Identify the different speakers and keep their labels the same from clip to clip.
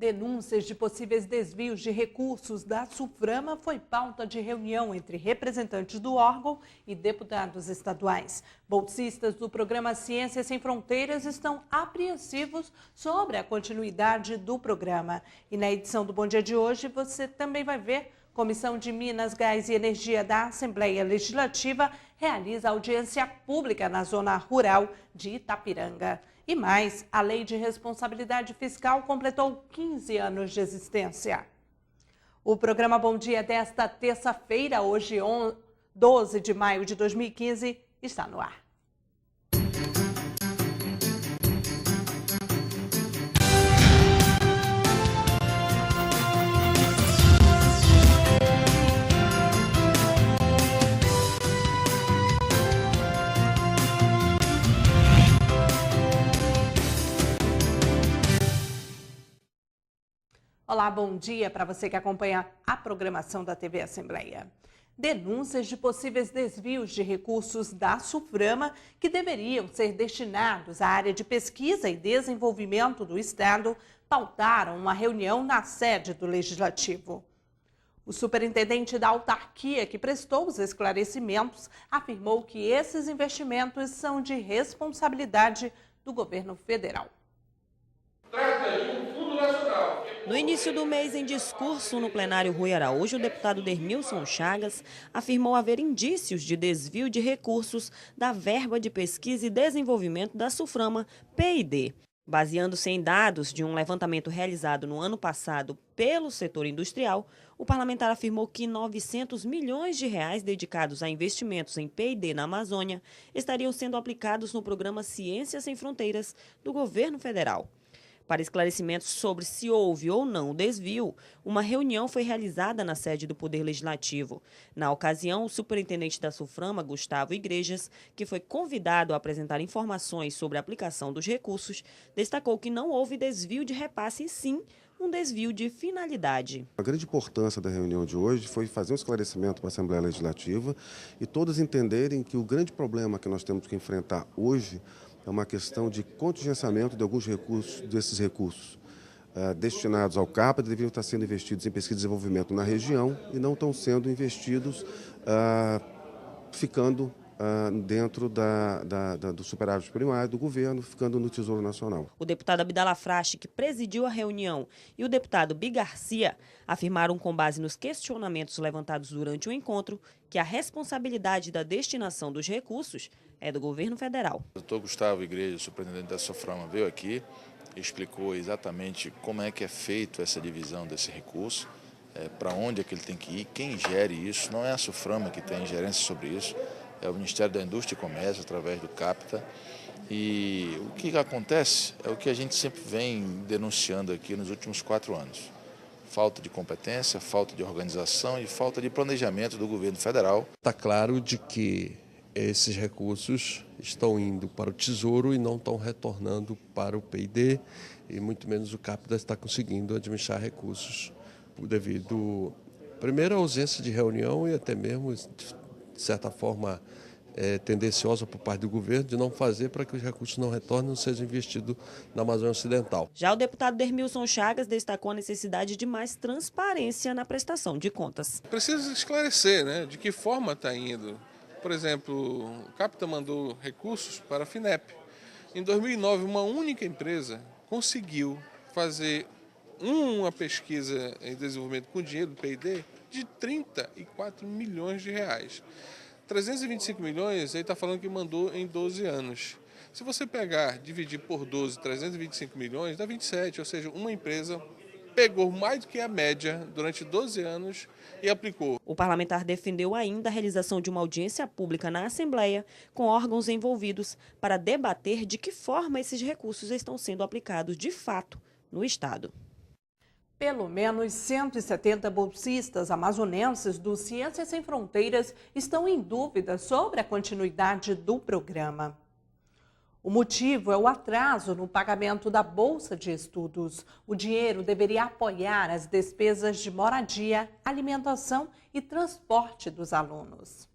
Speaker 1: Denúncias de possíveis desvios de recursos da SUFRAMA foi pauta de reunião entre representantes do órgão e deputados estaduais. Bolsistas do programa Ciências Sem Fronteiras estão apreensivos sobre a continuidade do programa. E na edição do Bom Dia de hoje você também vai ver: Comissão de Minas, Gás e Energia da Assembleia Legislativa realiza audiência pública na zona rural de Itapiranga. E mais, a Lei de Responsabilidade Fiscal completou 15 anos de existência. O programa Bom Dia desta terça-feira, hoje 12 de maio de 2015, está no ar. Olá, bom dia para você que acompanha a programação da TV Assembleia. Denúncias de possíveis desvios de recursos da SUFRAMA que deveriam ser destinados à área de pesquisa e desenvolvimento do Estado pautaram uma reunião na sede do Legislativo. O superintendente da autarquia que prestou os esclarecimentos afirmou que esses investimentos são de responsabilidade do governo federal.
Speaker 2: Trata de um fundo nacional.
Speaker 3: No início do mês, em discurso no plenário Rui Araújo, o deputado Dermilson Chagas afirmou haver indícios de desvio de recursos da verba de pesquisa e desenvolvimento da SUFRAMA P&D. Baseando-se em dados de um levantamento realizado no ano passado pelo setor industrial, o parlamentar afirmou que 900 milhões de reais dedicados a investimentos em P&D na Amazônia estariam sendo aplicados no programa Ciências Sem Fronteiras do governo federal. Para esclarecimentos sobre se houve ou não o desvio, uma reunião foi realizada na sede do Poder Legislativo. Na ocasião, o superintendente da SUFRAMA, Gustavo Igrejas, que foi convidado a apresentar informações sobre a aplicação dos recursos, destacou que não houve desvio de repasse e sim um desvio de finalidade.
Speaker 4: A grande importância da reunião de hoje foi fazer um esclarecimento para a Assembleia Legislativa e todos entenderem que o grande problema que nós temos que enfrentar hoje é uma questão de contingenciamento de alguns recursos, desses recursos destinados ao CAPA, deveriam estar sendo investidos em pesquisa e desenvolvimento na região e não estão sendo investidos ficando dentro do superávit primário do governo, ficando no Tesouro Nacional.
Speaker 3: O deputado Abdala Frache, que presidiu a reunião, e o deputado Bi Garcia afirmaram, com base nos questionamentos levantados durante o encontro, que a responsabilidade da destinação dos recursos é do governo federal.
Speaker 5: O doutor Gustavo Igrejas, superintendente da SUFRAMA, veio aqui e explicou exatamente como é que é feito essa divisão desse recurso, para onde é que ele tem que ir, quem gere isso. Não é a SUFRAMA que tem ingerência sobre isso, é o Ministério da Indústria e Comércio, através do CAPTA. E o que acontece é o que a gente sempre vem denunciando aqui nos últimos 4 anos. Falta de competência, falta de organização e falta de planejamento do governo federal.
Speaker 6: Está claro de que esses recursos estão indo para o Tesouro e não estão retornando para o P&D, e muito menos o CAPTA está conseguindo administrar recursos devido, primeiro, à ausência de reunião e até mesmo, de certa forma, tendenciosa por parte do governo de não fazer para que os recursos não retornem e não sejam investidos na Amazônia Ocidental.
Speaker 3: Já o deputado Dermilson Chagas destacou a necessidade de mais transparência na prestação de contas.
Speaker 2: Precisa esclarecer, né, de que forma está indo. Por exemplo, o CAPTA mandou recursos para a FINEP. Em 2009, uma única empresa conseguiu fazer uma pesquisa em desenvolvimento com dinheiro do P&D de 34 milhões de reais. 325 milhões, ele está falando que mandou em 12 anos. Se você pegar, dividir por 12, 325 milhões, dá 27, ou seja, uma empresa pegou mais do que a média durante 12 anos e aplicou.
Speaker 3: O parlamentar defendeu ainda a realização de uma audiência pública na Assembleia com órgãos envolvidos para debater de que forma esses recursos estão sendo aplicados de fato no Estado.
Speaker 1: Pelo menos 170 bolsistas amazonenses do Ciências Sem Fronteiras estão em dúvida sobre a continuidade do programa. O motivo é o atraso no pagamento da Bolsa de Estudos. O dinheiro deveria apoiar as despesas de moradia, alimentação e transporte dos alunos.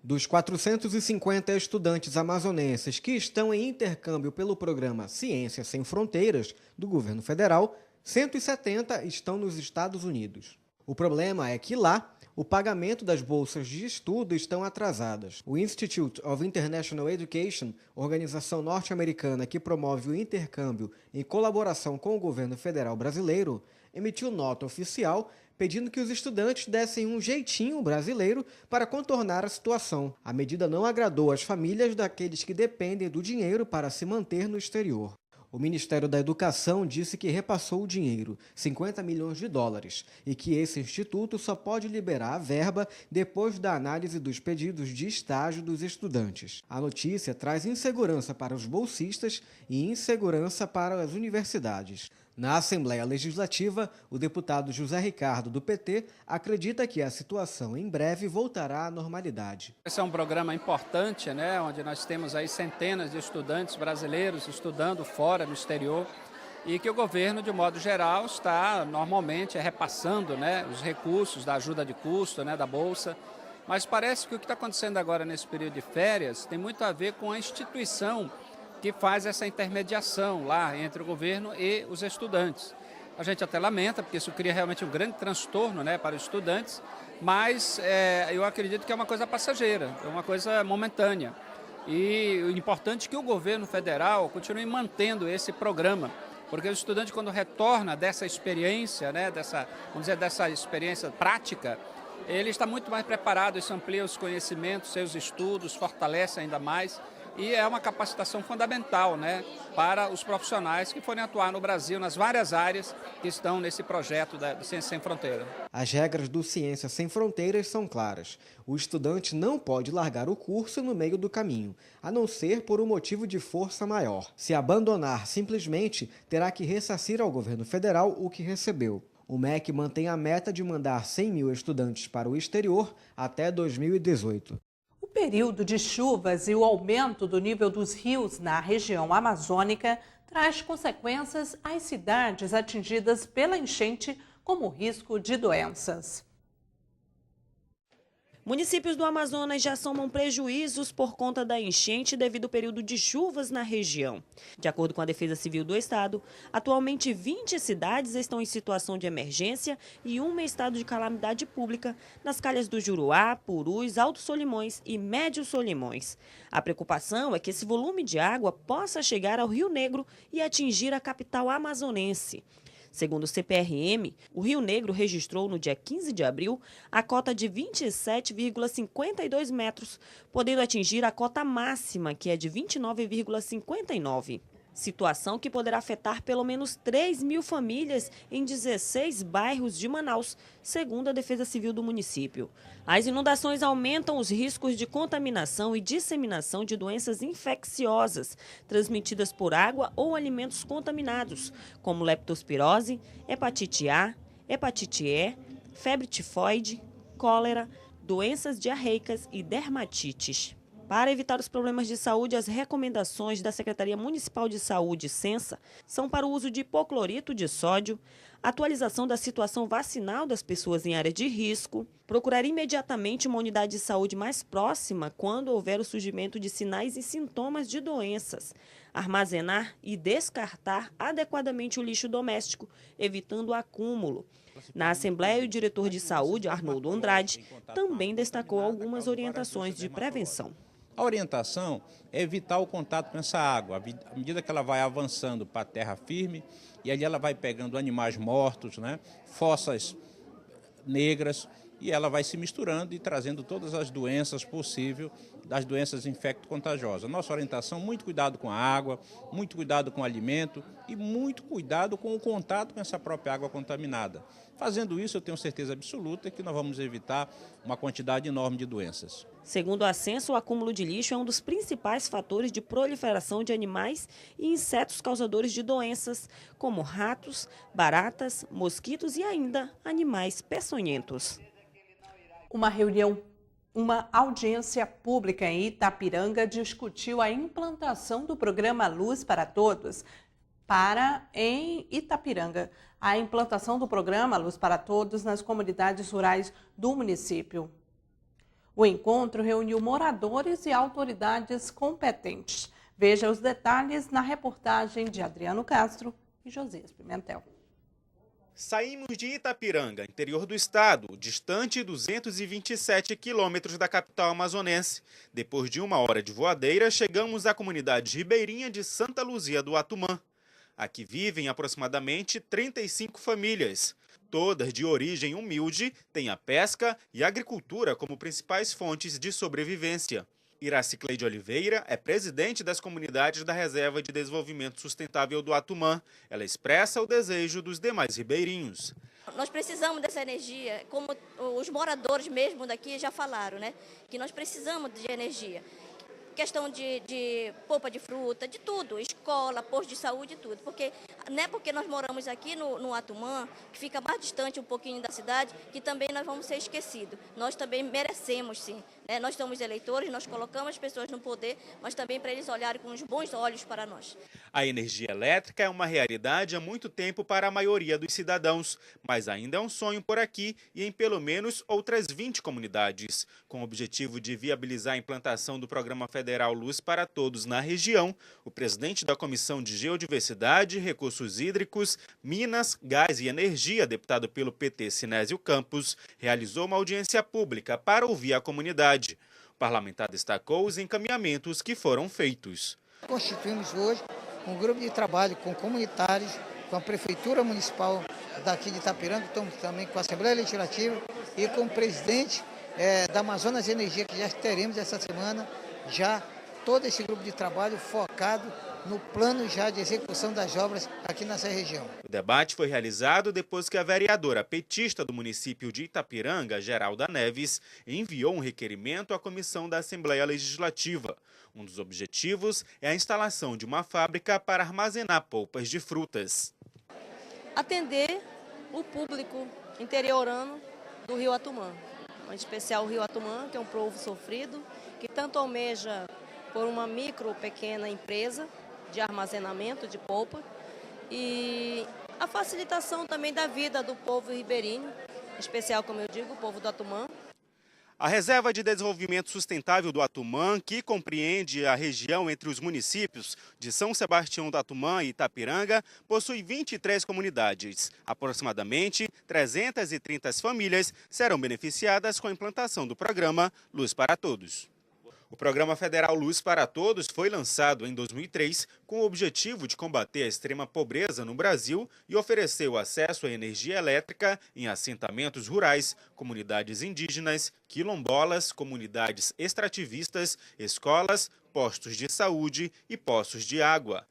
Speaker 7: Dos 450 estudantes amazonenses que estão em intercâmbio pelo programa Ciências Sem Fronteiras do governo federal, 170 estão nos Estados Unidos. O problema é que lá, o pagamento das bolsas de estudo estão atrasadas. O Institute of International Education, organização norte-americana que promove o intercâmbio em colaboração com o governo federal brasileiro, emitiu nota oficial pedindo que os estudantes dessem um jeitinho brasileiro para contornar a situação. A medida não agradou às famílias daqueles que dependem do dinheiro para se manter no exterior. O Ministério da Educação disse que repassou o dinheiro, 50 milhões de dólares, e que esse instituto só pode liberar a verba depois da análise dos pedidos de estágio dos estudantes. A notícia traz insegurança para os bolsistas e insegurança para as universidades. Na Assembleia Legislativa, o deputado José Ricardo, do PT, acredita que a situação em breve voltará à normalidade.
Speaker 8: Esse é um programa importante, né, onde nós temos aí centenas de estudantes brasileiros estudando fora, no exterior, e que o governo, de modo geral, está normalmente repassando, né, os recursos da ajuda de custo, né, da Bolsa. Mas parece que o que está acontecendo agora nesse período de férias tem muito a ver com a instituição que faz essa intermediação lá entre o governo e os estudantes. A gente até lamenta, porque isso cria realmente um grande transtorno, né, para os estudantes, mas eu acredito que é uma coisa passageira, é uma coisa momentânea. E o importante é que o governo federal continue mantendo esse programa, porque o estudante, quando retorna dessa experiência, né, dessa experiência prática, ele está muito mais preparado, isso amplia os conhecimentos, seus estudos, fortalece ainda mais. E é uma capacitação fundamental, né, para os profissionais que forem atuar no Brasil, nas várias áreas que estão nesse projeto da Ciência Sem Fronteira.
Speaker 7: As regras do Ciência Sem Fronteiras são claras. O estudante não pode largar o curso no meio do caminho, a não ser por um motivo de força maior. Se abandonar simplesmente, terá que ressarcir ao governo federal o que recebeu. O MEC mantém a meta de mandar 100 mil estudantes para o exterior até 2018.
Speaker 1: O período de chuvas e o aumento do nível dos rios na região amazônica traz consequências às cidades atingidas pela enchente, como o risco de doenças.
Speaker 3: Municípios do Amazonas já somam prejuízos por conta da enchente devido ao período de chuvas na região. De acordo com a Defesa Civil do Estado, atualmente 20 cidades estão em situação de emergência e uma em estado de calamidade pública nas calhas do Juruá, Purus, Alto Solimões e Médio Solimões. A preocupação é que esse volume de água possa chegar ao Rio Negro e atingir a capital amazonense. Segundo o CPRM, o Rio Negro registrou no dia 15 de abril a cota de 27,52 metros, podendo atingir a cota máxima, que é de 29,59. Situação que poderá afetar pelo menos 3 mil famílias em 16 bairros de Manaus, segundo a Defesa Civil do município. As inundações aumentam os riscos de contaminação e disseminação de doenças infecciosas transmitidas por água ou alimentos contaminados, como leptospirose, hepatite A, hepatite E, febre tifoide, cólera, doenças diarreicas e dermatites. Para evitar os problemas de saúde, as recomendações da Secretaria Municipal de Saúde, Sensa, são para o uso de hipoclorito de sódio, atualização da situação vacinal das pessoas em área de risco, procurar imediatamente uma unidade de saúde mais próxima quando houver o surgimento de sinais e sintomas de doenças, armazenar e descartar adequadamente o lixo doméstico, evitando o acúmulo. Na Assembleia, o diretor de saúde, Arnoldo Andrade, também destacou algumas orientações de prevenção.
Speaker 9: A orientação é evitar o contato com essa água. À medida que ela vai avançando para a terra firme, e ali ela vai pegando animais mortos, né, fossas negras, e ela vai se misturando e trazendo todas as doenças possíveis, das doenças infecto-contagiosas. Nossa orientação, muito cuidado com a água, muito cuidado com o alimento e muito cuidado com o contato com essa própria água contaminada. Fazendo isso, eu tenho certeza absoluta que nós vamos evitar uma quantidade enorme de doenças.
Speaker 3: Segundo a Sensa, o acúmulo de lixo é um dos principais fatores de proliferação de animais e insetos causadores de doenças, como ratos, baratas, mosquitos e ainda animais peçonhentos.
Speaker 1: Uma audiência pública em Itapiranga discutiu a implantação do programa Luz para Todos em Itapiranga. A implantação do programa Luz para Todos nas comunidades rurais do município. O encontro reuniu moradores e autoridades competentes. Veja os detalhes na reportagem de Adriano Castro e Josias Pimentel.
Speaker 10: Saímos de Itapiranga, interior do estado, distante 227 quilômetros da capital amazonense. Depois de 1 hora de voadeira, chegamos à comunidade ribeirinha de Santa Luzia do Atumã. Aqui vivem aproximadamente 35 famílias. Todas de origem humilde, têm a pesca e a agricultura como principais fontes de sobrevivência. Iracicleide Oliveira é presidente das comunidades da Reserva de Desenvolvimento Sustentável do Atumã. Ela expressa o desejo dos demais ribeirinhos.
Speaker 11: Nós precisamos dessa energia, como os moradores mesmo daqui já falaram, né? Que nós precisamos de energia. Questão de polpa de fruta, de tudo, escola, posto de saúde, tudo. Porque não é porque nós moramos aqui no Atumã, que fica mais distante um pouquinho da cidade, que também nós vamos ser esquecidos. Nós também merecemos, sim. Né? Nós somos eleitores, nós colocamos as pessoas no poder, mas também para eles olharem com os bons olhos para nós.
Speaker 10: A energia elétrica é uma realidade há muito tempo para a maioria dos cidadãos, mas ainda é um sonho por aqui e em pelo menos outras 20 comunidades. Com o objetivo de viabilizar a implantação do Programa Federal Luz para Todos na região, o presidente da Comissão de Geodiversidade, Recursos Hídricos, Minas, Gás e Energia, deputado pelo PT Sinésio Campos, realizou uma audiência pública para ouvir a comunidade. O parlamentar destacou os encaminhamentos que foram feitos.
Speaker 12: Constituímos hoje um grupo de trabalho com comunitários, com a Prefeitura Municipal daqui de Itapiranga, também com a Assembleia Legislativa e com o presidente da Amazonas Energia, que já teremos essa semana, já todo esse grupo de trabalho focado no plano já de execução das obras aqui nessa região.
Speaker 10: O debate foi realizado depois que a vereadora petista do município de Itapiranga, Geralda Neves, enviou um requerimento à comissão da Assembleia Legislativa. Um dos objetivos é a instalação de uma fábrica para armazenar polpas de frutas.
Speaker 13: Atender o público interiorano do Rio Atumã, em especial o Rio Atumã, que é um povo sofrido, que tanto almeja por uma micro, pequena empresa de armazenamento de polpa e a facilitação também da vida do povo ribeirinho, em especial, como eu digo, o povo do Atumã.
Speaker 10: A Reserva de Desenvolvimento Sustentável do Atumã, que compreende a região entre os municípios de São Sebastião do Atumã e Itapiranga, possui 23 comunidades. Aproximadamente 330 famílias serão beneficiadas com a implantação do programa Luz para Todos. O Programa Federal Luz para Todos foi lançado em 2003 com o objetivo de combater a extrema pobreza no Brasil e oferecer o acesso à energia elétrica em assentamentos rurais, comunidades indígenas, quilombolas, comunidades extrativistas, escolas, postos de saúde e poços de água.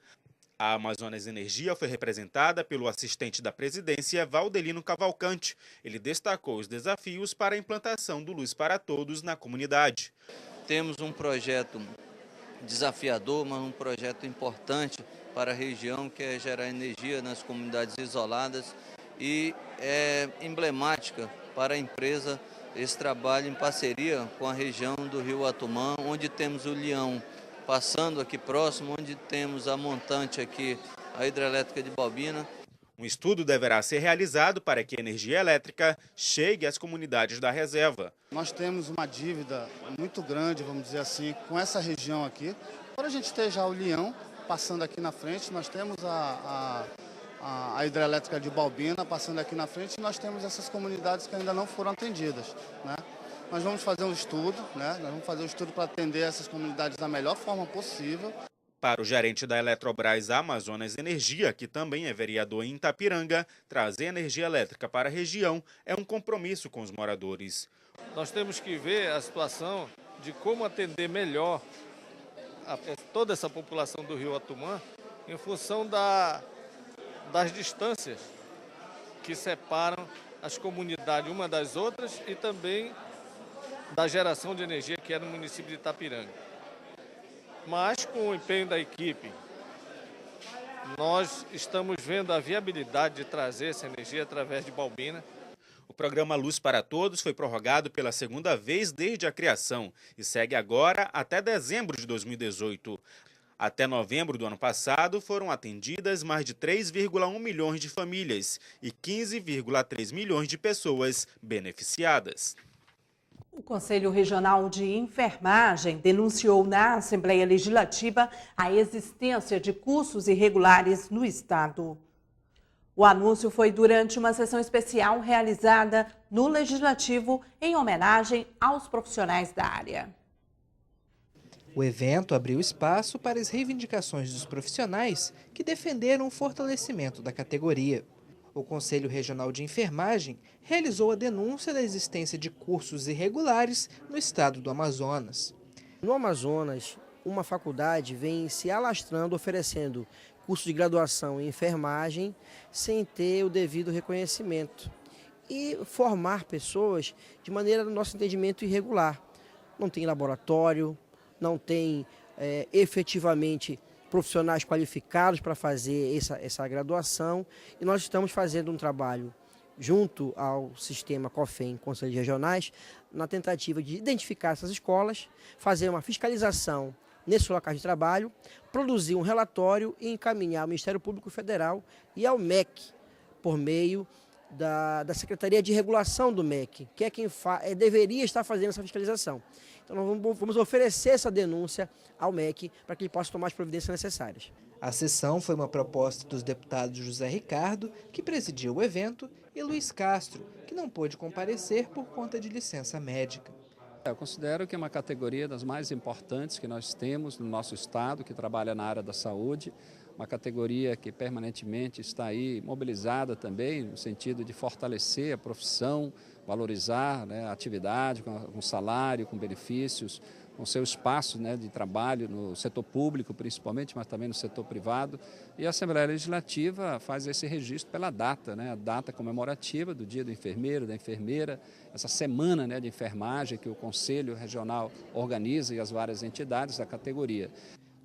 Speaker 10: A Amazonas Energia foi representada pelo assistente da presidência, Valdelino Cavalcante. Ele destacou os desafios para a implantação do Luz para Todos na comunidade.
Speaker 14: Temos um projeto desafiador, mas um projeto importante para a região, que é gerar energia nas comunidades isoladas, e é emblemática para a empresa esse trabalho em parceria com a região do Rio Atumã, onde temos o Leão passando aqui próximo, onde temos a montante aqui, a hidrelétrica de Balbina.
Speaker 10: Um estudo deverá ser realizado para que a energia elétrica chegue às comunidades da reserva.
Speaker 15: Nós temos uma dívida muito grande, vamos dizer assim, com essa região aqui. Quando a gente esteja o Leão passando aqui na frente, nós temos a hidrelétrica de Balbina passando aqui na frente, e nós temos essas comunidades que ainda não foram atendidas, né? Nós vamos fazer um estudo, né? Nós vamos fazer um estudo para atender essas comunidades da melhor forma possível.
Speaker 10: Para o gerente da Eletrobras Amazonas Energia, que também é vereador em Itapiranga, trazer energia elétrica para a região é um compromisso com os moradores.
Speaker 16: Nós temos que ver a situação de como atender melhor toda essa população do Rio Atumã em função das distâncias que separam as comunidades uma das outras e também da geração de energia que é no município de Itapiranga. Mas, com o empenho da equipe, nós estamos vendo a viabilidade de trazer essa energia através de Balbina.
Speaker 10: O programa Luz para Todos foi prorrogado pela segunda vez desde a criação e segue agora até dezembro de 2018. Até novembro do ano passado, foram atendidas mais de 3,1 milhões de famílias e 15,3 milhões de pessoas beneficiadas.
Speaker 1: O Conselho Regional de Enfermagem denunciou na Assembleia Legislativa a existência de cursos irregulares no estado. O anúncio foi durante uma sessão especial realizada no Legislativo em homenagem aos profissionais da área.
Speaker 17: O evento abriu espaço para as reivindicações dos profissionais que defenderam o fortalecimento da categoria. O Conselho Regional de Enfermagem realizou a denúncia da existência de cursos irregulares no estado do Amazonas.
Speaker 18: No Amazonas, uma faculdade vem se alastrando oferecendo curso de graduação em enfermagem sem ter o devido reconhecimento e formar pessoas de maneira, no nosso entendimento, irregular. Não tem laboratório, não tem efetivamente profissionais qualificados para fazer essa graduação, e nós estamos fazendo um trabalho junto ao sistema COFEM, Conselhos Regionais, na tentativa de identificar essas escolas, fazer uma fiscalização nesses locais de trabalho, produzir um relatório e encaminhar ao Ministério Público Federal e ao MEC, por meio da Secretaria de Regulação do MEC, que é quem deveria estar fazendo essa fiscalização. Então nós vamos oferecer essa denúncia ao MEC para que ele possa tomar as providências necessárias.
Speaker 17: A sessão foi uma proposta dos deputados José Ricardo, que presidiu o evento, e Luiz Castro, que não pôde comparecer por conta de licença médica.
Speaker 8: Eu considero que é uma categoria das mais importantes que nós temos no nosso estado, que trabalha na área da saúde, uma categoria que permanentemente está aí mobilizada também, no sentido de fortalecer a profissão, valorizar, né, a atividade com salário, com benefícios, com seu espaço, né, de trabalho no setor público principalmente, mas também no setor privado. E a Assembleia Legislativa faz esse registro pela data, né, a data comemorativa do Dia do Enfermeiro, da Enfermeira, essa semana, né, de enfermagem que o Conselho Regional organiza e as várias entidades da categoria.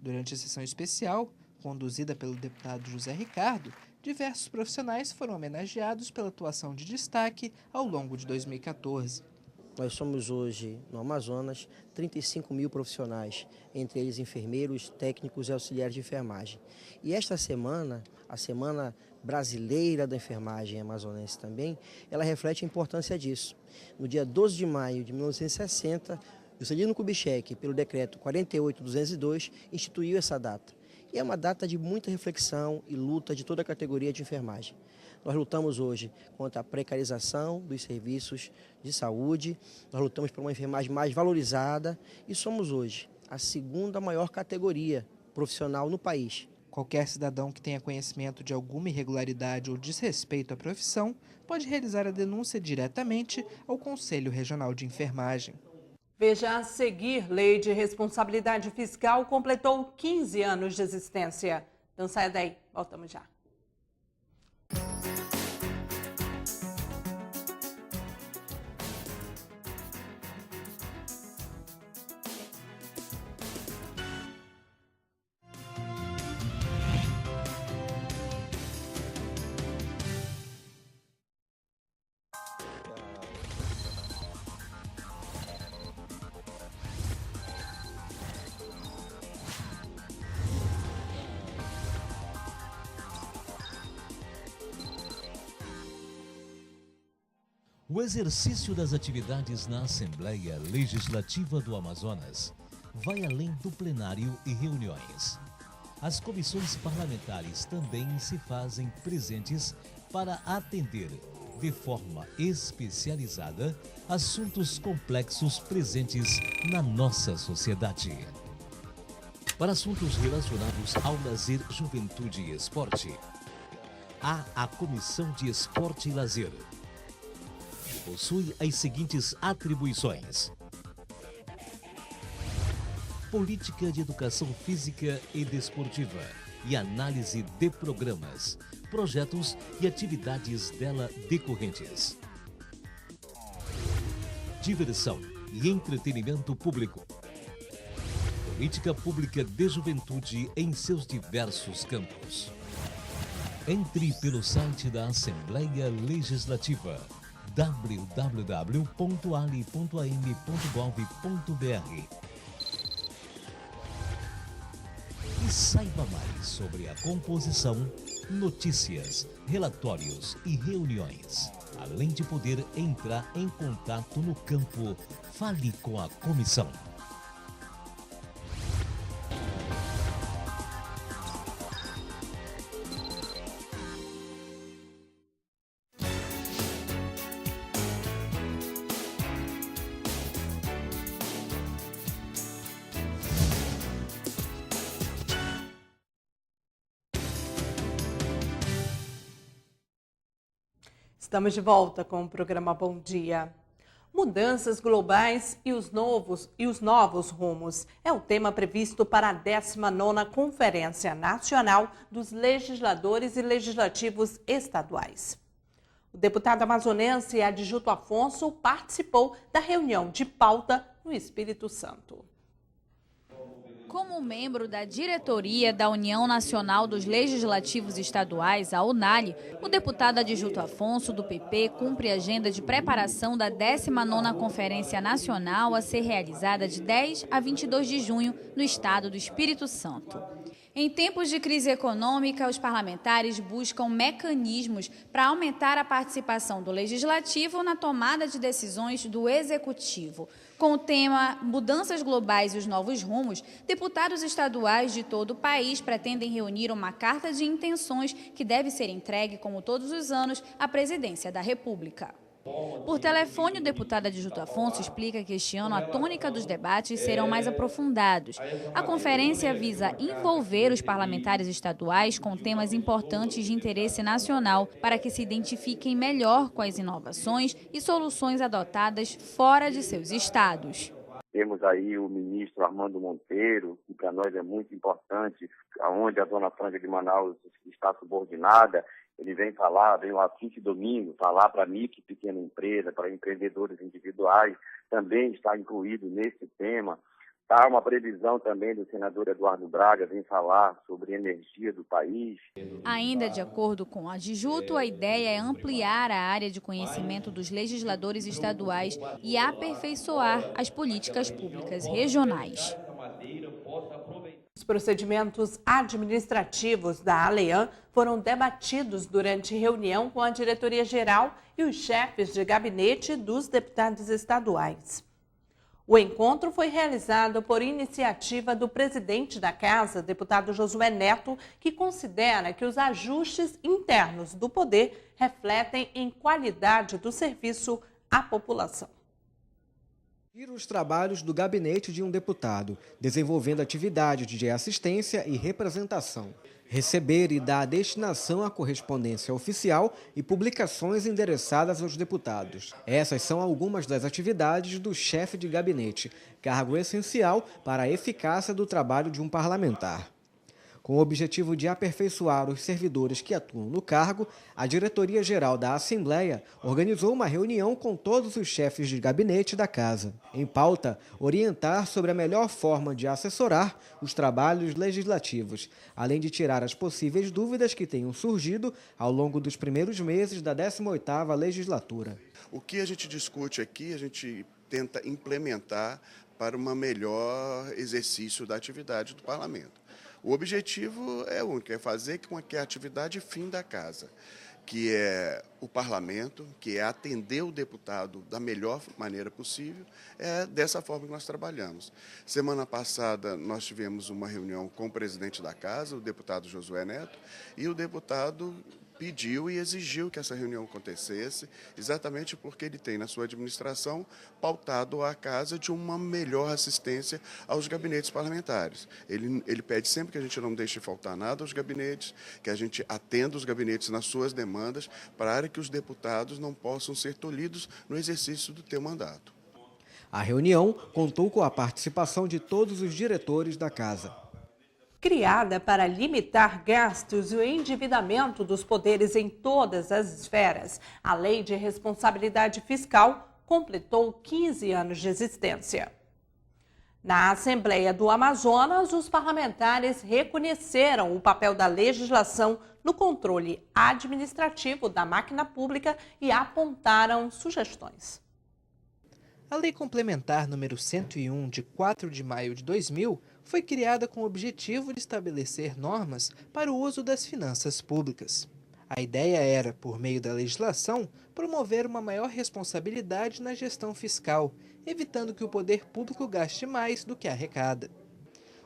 Speaker 17: Durante a sessão especial, conduzida pelo deputado José Ricardo, diversos profissionais foram homenageados pela atuação de destaque ao longo de 2014.
Speaker 18: Nós somos hoje, no Amazonas, 35 mil profissionais, entre eles enfermeiros, técnicos e auxiliares de enfermagem. E esta semana, a Semana Brasileira da Enfermagem amazonense também, ela reflete a importância disso. No dia 12 de maio de 1960, Juscelino Kubitschek, pelo decreto 48.202, instituiu essa data. E é uma data de muita reflexão e luta de toda a categoria de enfermagem. Nós lutamos hoje contra a precarização dos serviços de saúde, nós lutamos por uma enfermagem mais valorizada e somos hoje a segunda maior categoria profissional no país.
Speaker 17: Qualquer cidadão que tenha conhecimento de alguma irregularidade ou desrespeito à profissão pode realizar a denúncia diretamente ao Conselho Regional de Enfermagem.
Speaker 1: Veja a seguir, Lei de Responsabilidade Fiscal completou 15 anos de existência. Então saia daí, voltamos já.
Speaker 19: O exercício das atividades na Assembleia Legislativa do Amazonas vai além do plenário e reuniões. As comissões parlamentares também se fazem presentes para atender, de forma especializada, assuntos complexos presentes na nossa sociedade. Para assuntos relacionados ao lazer, juventude e esporte, há a Comissão de Esporte e Lazer. Possui as seguintes atribuições: política de educação física e desportiva e análise de programas, projetos e atividades dela decorrentes. Diversão e entretenimento público. Política pública de juventude em seus diversos campos. Entre pelo site da Assembleia Legislativa www.ali.am.gov.br e saiba mais sobre a composição, notícias, relatórios e reuniões. Além de poder entrar em contato no campo, fale com a comissão.
Speaker 1: Estamos de volta com o programa Bom Dia. Mudanças globais e os novos rumos é o tema previsto para a 19ª Conferência Nacional dos Legisladores e Legislativos Estaduais. O deputado amazonense Adjuto Afonso participou da reunião de pauta no Espírito Santo.
Speaker 20: Como membro da diretoria da União Nacional dos Legislativos Estaduais, a UNALE, o deputado Adjuto Afonso, do PP, cumpre a agenda de preparação da 19ª Conferência Nacional a ser realizada de 10 a 22 de junho no estado do Espírito Santo. Em tempos de crise econômica, os parlamentares buscam mecanismos para aumentar a participação do Legislativo na tomada de decisões do Executivo. Com o tema Mudanças Globais e os Novos Rumos, deputados estaduais de todo o país pretendem reunir uma carta de intenções que deve ser entregue, como todos os anos, à Presidência da República. Por telefone, o deputado Adjuto Afonso explica que este ano a tônica dos debates serão mais aprofundados. A conferência visa envolver os parlamentares estaduais com temas importantes de interesse nacional para que se identifiquem melhor com as inovações e soluções adotadas fora de seus estados.
Speaker 21: Temos aí o ministro Armando Monteiro, que para nós é muito importante, onde a Zona Franca de Manaus está subordinada. Ele vem o Afif Domingo, falar para micro e pequena empresa, para empreendedores individuais, também está incluído nesse tema. Está uma previsão também do senador Eduardo Braga, vem falar sobre energia do país.
Speaker 20: Ainda de acordo com o Adjuto, a ideia é ampliar a área de conhecimento dos legisladores estaduais e aperfeiçoar as políticas públicas regionais.
Speaker 1: Os procedimentos administrativos da ALEAN foram debatidos durante reunião com a diretoria-geral e os chefes de gabinete dos deputados estaduais. O encontro foi realizado por iniciativa do presidente da Casa, deputado Josué Neto, que considera que os ajustes internos do poder refletem em qualidade do serviço à população.
Speaker 7: Os trabalhos do gabinete de um deputado, desenvolvendo atividades de assistência e representação. Receber e dar destinação à correspondência oficial e publicações endereçadas aos deputados. Essas são algumas das atividades do chefe de gabinete, cargo essencial para a eficácia do trabalho de um parlamentar. Com o objetivo de aperfeiçoar os servidores que atuam no cargo, a Diretoria-Geral da Assembleia organizou uma reunião com todos os chefes de gabinete da Casa. Em pauta, orientar sobre a melhor forma de assessorar os trabalhos legislativos, além de tirar as possíveis dúvidas que tenham surgido ao longo dos primeiros meses da 18ª legislatura.
Speaker 22: O que a gente discute aqui, a gente tenta implementar para um melhor exercício da atividade do parlamento. O objetivo é único, é fazer com que a atividade fim da casa, que é o parlamento, que é atender o deputado da melhor maneira possível, é dessa forma que nós trabalhamos. Semana passada nós tivemos uma reunião com o presidente da casa, o deputado Josué Neto, e o deputado pediu e exigiu que essa reunião acontecesse, exatamente porque ele tem na sua administração pautado a casa de uma melhor assistência aos gabinetes parlamentares. Ele pede sempre que a gente não deixe faltar nada aos gabinetes, que a gente atenda os gabinetes nas suas demandas, para que os deputados não possam ser tolhidos no exercício do teu mandato.
Speaker 7: A reunião contou com a participação de todos os diretores da casa.
Speaker 1: Criada para limitar gastos e o endividamento dos poderes em todas as esferas, a Lei de Responsabilidade Fiscal completou 15 anos de existência. Na Assembleia do Amazonas, os parlamentares reconheceram o papel da legislação no controle administrativo da máquina pública e apontaram sugestões.
Speaker 17: A Lei Complementar número 101, de 4 de maio de 2000, foi criada com o objetivo de estabelecer normas para o uso das finanças públicas. A ideia era, por meio da legislação, promover uma maior responsabilidade na gestão fiscal, evitando que o poder público gaste mais do que arrecada.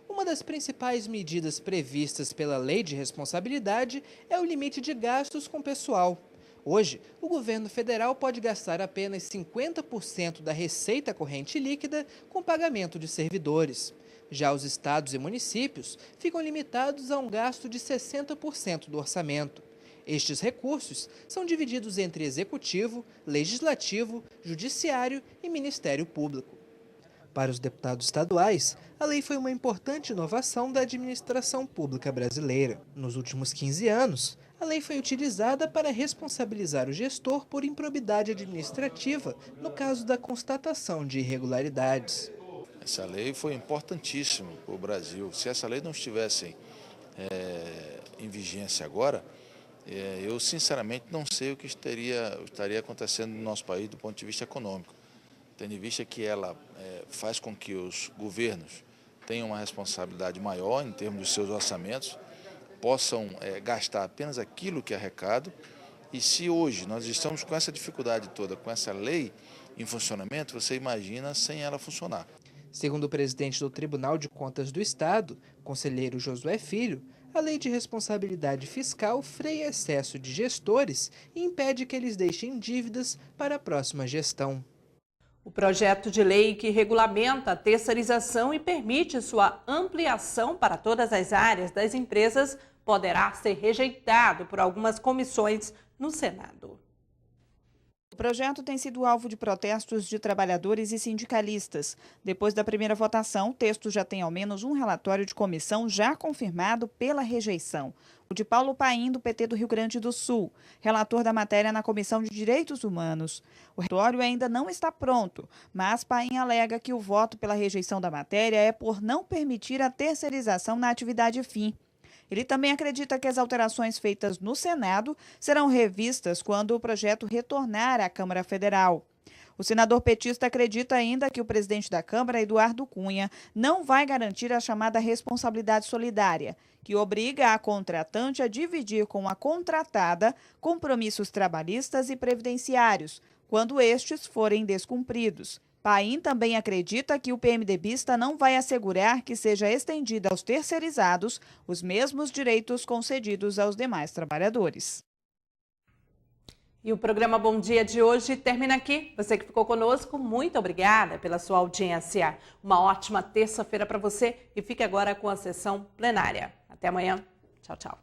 Speaker 17: Uma das principais medidas previstas pela Lei de Responsabilidade é o limite de gastos com pessoal. Hoje, o governo federal pode gastar apenas 50% da receita corrente líquida com pagamento de servidores. Já os estados e municípios ficam limitados a um gasto de 60% do orçamento. Estes recursos são divididos entre Executivo, Legislativo, Judiciário e Ministério Público. Para os deputados estaduais, a lei foi uma importante inovação da administração pública brasileira. Nos últimos 15 anos, a lei foi utilizada para responsabilizar o gestor por improbidade administrativa no caso da constatação de irregularidades.
Speaker 4: Essa lei foi importantíssima para o Brasil. Se essa lei não estivesse em vigência agora, eu sinceramente não sei o que estaria acontecendo no nosso país do ponto de vista econômico. Tendo em vista que ela faz com que os governos tenham uma responsabilidade maior em termos dos seus orçamentos, possam gastar apenas aquilo que é arrecado. E se hoje nós estamos com essa dificuldade toda, com essa lei em funcionamento, você imagina sem ela funcionar.
Speaker 17: Segundo o presidente do Tribunal de Contas do Estado, conselheiro Josué Filho, a lei de responsabilidade fiscal freia excesso de gestores e impede que eles deixem dívidas para a próxima gestão.
Speaker 1: O projeto de lei que regulamenta a terceirização e permite sua ampliação para todas as áreas das empresas poderá ser rejeitado por algumas comissões no Senado.
Speaker 5: O projeto tem sido alvo de protestos de trabalhadores e sindicalistas. Depois da primeira votação, o texto já tem ao menos um relatório de comissão já confirmado pela rejeição. O de Paulo Paim, do PT do Rio Grande do Sul, relator da matéria na Comissão de Direitos Humanos. O relatório ainda não está pronto, mas Paim alega que o voto pela rejeição da matéria é por não permitir a terceirização na atividade fim. Ele também acredita que as alterações feitas no Senado serão revistas quando o projeto retornar à Câmara Federal. O senador petista acredita ainda que o presidente da Câmara, Eduardo Cunha, não vai garantir a chamada responsabilidade solidária, que obriga a contratante a dividir com a contratada compromissos trabalhistas e previdenciários, quando estes forem descumpridos. Paim também acredita que o PMDBista não vai assegurar que seja estendida aos terceirizados os mesmos direitos concedidos aos demais trabalhadores.
Speaker 1: E o programa Bom Dia de hoje termina aqui. Você que ficou conosco, muito obrigada pela sua audiência. Uma ótima terça-feira para você e fique agora com a sessão plenária. Até amanhã. Tchau, tchau.